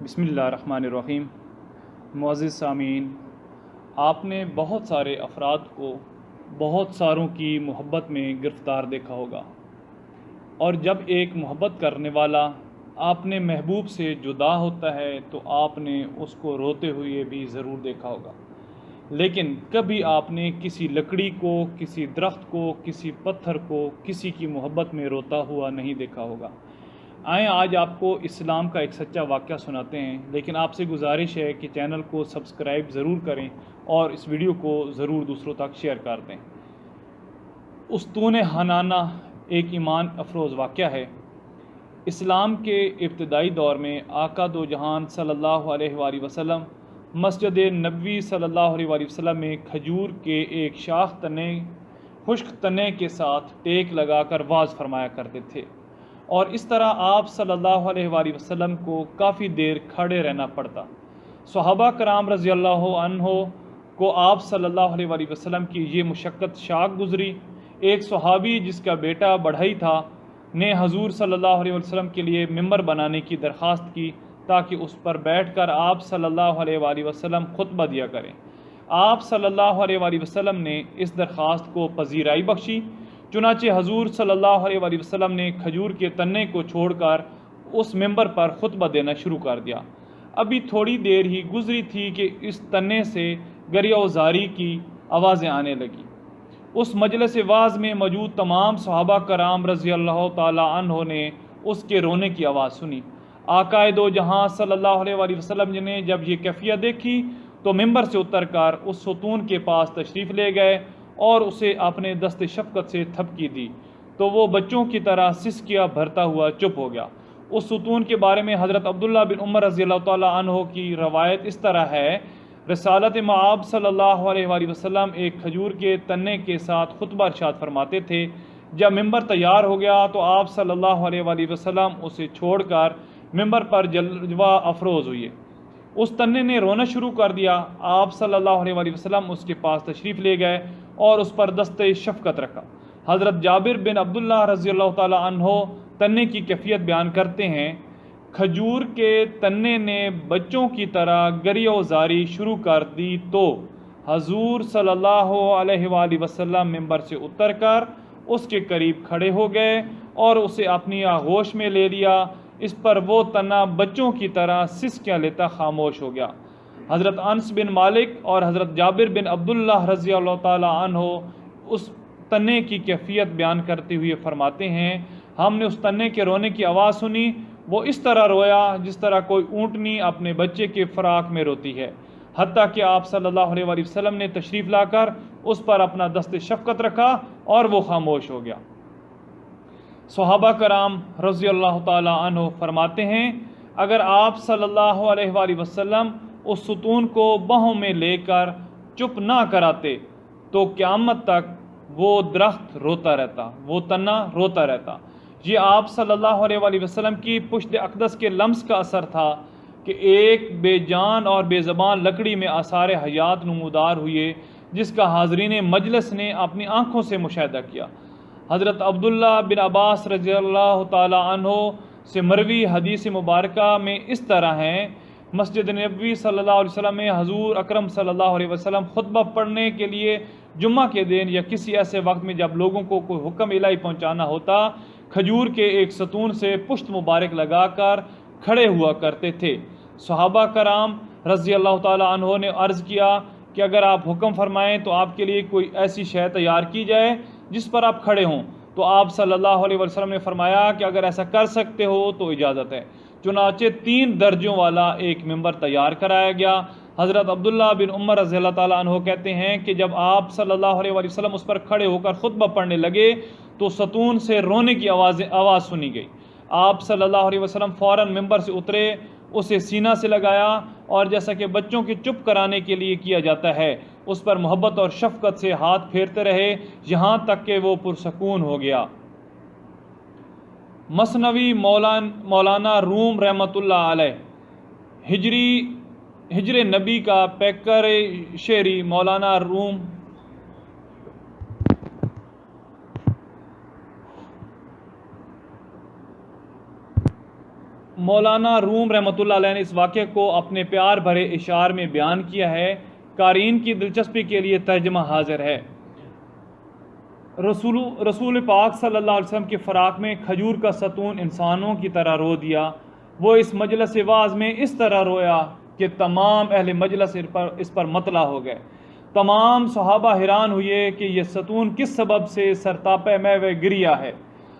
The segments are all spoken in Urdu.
بسم اللہ الرحمن الرحیم۔ معزز سامعین، آپ نے بہت سارے افراد کو بہت ساروں کی محبت میں گرفتار دیکھا ہوگا، اور جب ایک محبت کرنے والا اپنے محبوب سے جدا ہوتا ہے تو آپ نے اس کو روتے ہوئے بھی ضرور دیکھا ہوگا، لیکن کبھی آپ نے کسی لکڑی کو، کسی درخت کو، کسی پتھر کو کسی کی محبت میں روتا ہوا نہیں دیکھا ہوگا۔ آئیں آج آپ کو اسلام کا ایک سچا واقعہ سناتے ہیں، لیکن آپ سے گزارش ہے کہ چینل کو سبسکرائب ضرور کریں اور اس ویڈیو کو ضرور دوسروں تک شیئر کر دیں۔ استون حنانہ ایک ایمان افروز واقعہ ہے۔ اسلام کے ابتدائی دور میں آقا دو جہان صلی اللہ علیہ وآلہ وسلم مسجد نبوی صلی اللہ علیہ وآلہ وسلم میں کھجور کے ایک شاخ تنے، خشک تنے کے ساتھ ٹیک لگا کر واعظ فرمایا کرتے تھے، اور اس طرح آپ صلی اللہ علیہ وآلہ وسلم کو کافی دیر کھڑے رہنا پڑتا۔ صحابہ کرام رضی اللہ عنہ کو آپ صلی اللہ علیہ وآلہ وسلم کی یہ مشقت شاق گزری۔ ایک صحابی جس کا بیٹا بڑھئی تھا نے حضور صلی اللہ علیہ وسلم کے لیے ممبر بنانے کی درخواست کی تاکہ اس پر بیٹھ کر آپ صلی اللہ علیہ وآلہ وسلم خطبہ دیا کریں۔ آپ صلی اللہ علیہ وآلہ وسلم نے اس درخواست کو پذیرائی بخشی، چنانچہ حضور صلی اللہ علیہ وآلہ وسلم نے کھجور کے تنے کو چھوڑ کر اس ممبر پر خطبہ دینا شروع کر دیا۔ ابھی تھوڑی دیر ہی گزری تھی کہ اس تنے سے گریہ و زاری کی آوازیں آنے لگیں۔ اس مجلس واعظ میں موجود تمام صحابہ کرام رضی اللہ تعالی عنہ نے اس کے رونے کی آواز سنی۔ آقا دو جہاں صلی اللہ علیہ وآلہ وسلم نے جب یہ کیفیت دیکھی تو ممبر سے اتر کر اس ستون کے پاس تشریف لے گئے اور اسے اپنے دست شفقت سے تھپکی دی تو وہ بچوں کی طرح سسکیاں بھرتا ہوا چپ ہو گیا۔ اس ستون کے بارے میں حضرت عبداللہ بن عمر رضی اللہ تعالی عنہ کی روایت اس طرح ہے: رسالت مآب صلی اللہ علیہ وآلہ وسلم ایک کھجور کے تنے کے ساتھ خطبہ ارشاد فرماتے تھے۔ جب ممبر تیار ہو گیا تو آپ صلی اللہ علیہ وآلہ وسلم اسے چھوڑ کر ممبر پر جلوہ افروز ہوئے۔ اس تنے نے رونا شروع کر دیا۔ آپ صلی اللہ علیہ وآلہ وسلم اس کے پاس تشریف لے گئے اور اس پر دست شفقت رکھا۔ حضرت جابر بن عبداللہ رضی اللہ تعالی عنہ تنے کی کیفیت بیان کرتے ہیں: کھجور کے تنے نے بچوں کی طرح گریہ و زاری شروع کر دی تو حضور صلی اللہ علیہ وآلہ وسلم ممبر سے اتر کر اس کے قریب کھڑے ہو گئے اور اسے اپنی آغوش میں لے لیا۔ اس پر وہ تنا بچوں کی طرح سسکیاں لیتا خاموش ہو گیا۔ حضرت انس بن مالک اور حضرت جابر بن عبداللہ رضی اللہ تعالی عنہ اس تنے کی کیفیت بیان کرتے ہوئے فرماتے ہیں: ہم نے اس تنے کے رونے کی آواز سنی، وہ اس طرح رویا جس طرح کوئی اونٹنی اپنے بچے کے فراق میں روتی ہے، حتیٰ کہ آپ صلی اللہ علیہ وآلہ وسلم نے تشریف لا کر اس پر اپنا دست شفقت رکھا اور وہ خاموش ہو گیا۔ صحابہ کرام رضی اللہ تعالی عنہ فرماتے ہیں: اگر آپ صلی اللہ علیہ وآلہ وسلم اس ستون کو باہوں میں لے کر چپ نہ کراتے تو قیامت تک وہ درخت روتا رہتا، وہ تنا روتا رہتا۔ یہ آپ صلی اللہ علیہ وآلہ وسلم کی پشت اقدس کے لمس کا اثر تھا کہ ایک بے جان اور بے زبان لکڑی میں آثار حیات نمودار ہوئے، جس کا حاضرین مجلس نے اپنی آنکھوں سے مشاہدہ کیا۔ حضرت عبداللہ بن عباس رضی اللہ تعالی عنہ سے مروی حدیث مبارکہ میں اس طرح ہیں: مسجد نبوی صلی اللہ علیہ وسلم میں حضور اکرم صلی اللہ علیہ وسلم خطبہ پڑھنے کے لیے جمعہ کے دن یا کسی ایسے وقت میں جب لوگوں کو کوئی حکم الہی پہنچانا ہوتا، کھجور کے ایک ستون سے پشت مبارک لگا کر کھڑے ہوا کرتے تھے۔ صحابہ کرام رضی اللہ تعالی عنہ نے عرض کیا کہ اگر آپ حکم فرمائیں تو آپ کے لیے کوئی ایسی شے تیار کی جائے جس پر آپ کھڑے ہوں، تو آپ صلی اللہ علیہ وسلم نے فرمایا کہ اگر ایسا کر سکتے ہو تو اجازت ہے۔ چنانچہ 3 درجوں والا ایک ممبر تیار کرایا گیا۔ حضرت عبداللہ بن عمر رضی اللہ تعالیٰ عنہ کہتے ہیں کہ جب آپ صلی اللہ علیہ وآلہ وسلم اس پر کھڑے ہو کر خطبہ پڑھنے لگے تو ستون سے رونے کی آواز سنی گئی۔ آپ صلی اللہ علیہ وسلم فوراً ممبر سے اترے، اسے سینہ سے لگایا اور جیسا کہ بچوں کے چپ کرانے کے لیے کیا جاتا ہے اس پر محبت اور شفقت سے ہاتھ پھیرتے رہے یہاں تک کہ وہ پرسکون ہو گیا۔ مثنوی مولانا روم رحمۃ اللہ علیہ ہجر نبی کا پیکر شعری مولانا روم مولانا روم رحمۃ اللہ علیہ نے اس واقعے کو اپنے پیار بھرے اشعار میں بیان کیا ہے۔ قارئین کی دلچسپی کے لیے ترجمہ حاضر ہے۔ رسول پاک صلی اللہ علیہ وسلم کے فراق میں کھجور کا ستون انسانوں کی طرح رو دیا۔ وہ اس مجلس واعظ میں اس طرح رویا کہ تمام اہل مجلس اس پر مطلع ہو گئے۔ تمام صحابہ حیران ہوئے کہ یہ ستون کس سبب سے سرتاپے میں گریا ہے۔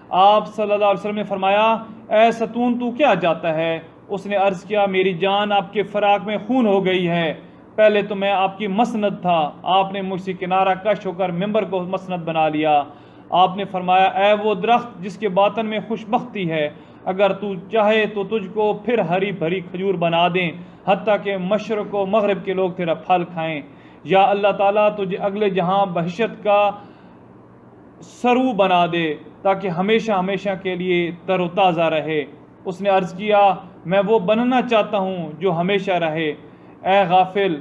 آپ صلی اللہ علیہ وسلم نے فرمایا، اے ستون تو کیا جاتا ہے؟ اس نے عرض کیا، میری جان آپ کے فراق میں خون ہو گئی ہے۔ پہلے تو میں آپ کی مسند تھا، آپ نے مجھ سے کنارہ کش ہو کر ممبر کو مسند بنا لیا۔ آپ نے فرمایا، اے وہ درخت جس کے باطن میں خوش بختی ہے، اگر تو چاہے تو تجھ کو پھر ہری بھری کھجور بنا دیں، حتیٰ کہ مشرق و مغرب کے لوگ تیرا پھل کھائیں۔ یا اللہ تعالیٰ تجھے اگلے جہاں بہشت کا سرو بنا دے تاکہ ہمیشہ ہمیشہ کے لیے تر و تازہ رہے۔ اس نے عرض کیا، میں وہ بننا چاہتا ہوں جو ہمیشہ رہے۔ اے غافل،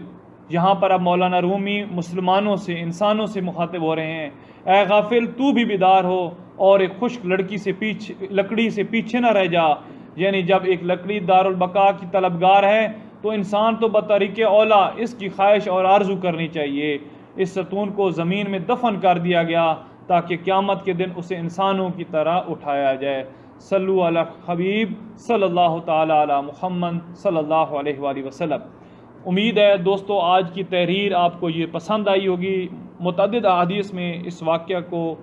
یہاں پر اب مولانا رومی مسلمانوں سے، انسانوں سے مخاطب ہو رہے ہیں۔ اے غافل، تو بھی بیدار ہو اور ایک خشک لکڑی سے پیچھے نہ رہ جا۔ یعنی جب ایک لکڑی دارالبقاء کی طلبگار ہے تو انسان تو بطریق اولا اس کی خواہش اور آرزو کرنی چاہیے۔ اس ستون کو زمین میں دفن کر دیا گیا تاکہ قیامت کے دن اسے انسانوں کی طرح اٹھایا جائے۔ صلو علی حبیب صلی اللہ تعالی علی محمد صلی اللہ علیہ وآلہ وسلم۔ امید ہے دوستو آج کی تحریر آپ کو یہ پسند آئی ہوگی۔ متعدد احادیث میں اس واقعہ کو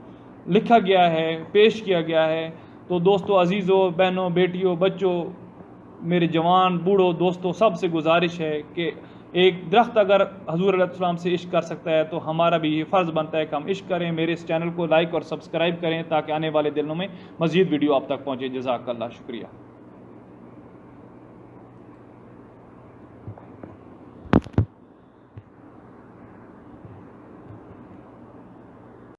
لکھا گیا ہے، پیش کیا گیا ہے۔ تو دوستو عزیزوں، بہنوں، بیٹیوں، بچوں، میرے جوان بوڑھوں دوستوں، سب سے گزارش ہے کہ ایک درخت اگر حضور علیہ السلام سے عشق کر سکتا ہے تو ہمارا بھی یہ فرض بنتا ہے کہ ہم عشق کریں۔ میرے اس چینل کو لائک اور سبسکرائب کریں تاکہ آنے والے دنوں میں مزید ویڈیو آپ تک پہنچے۔ جزاک اللہ، شکریہ۔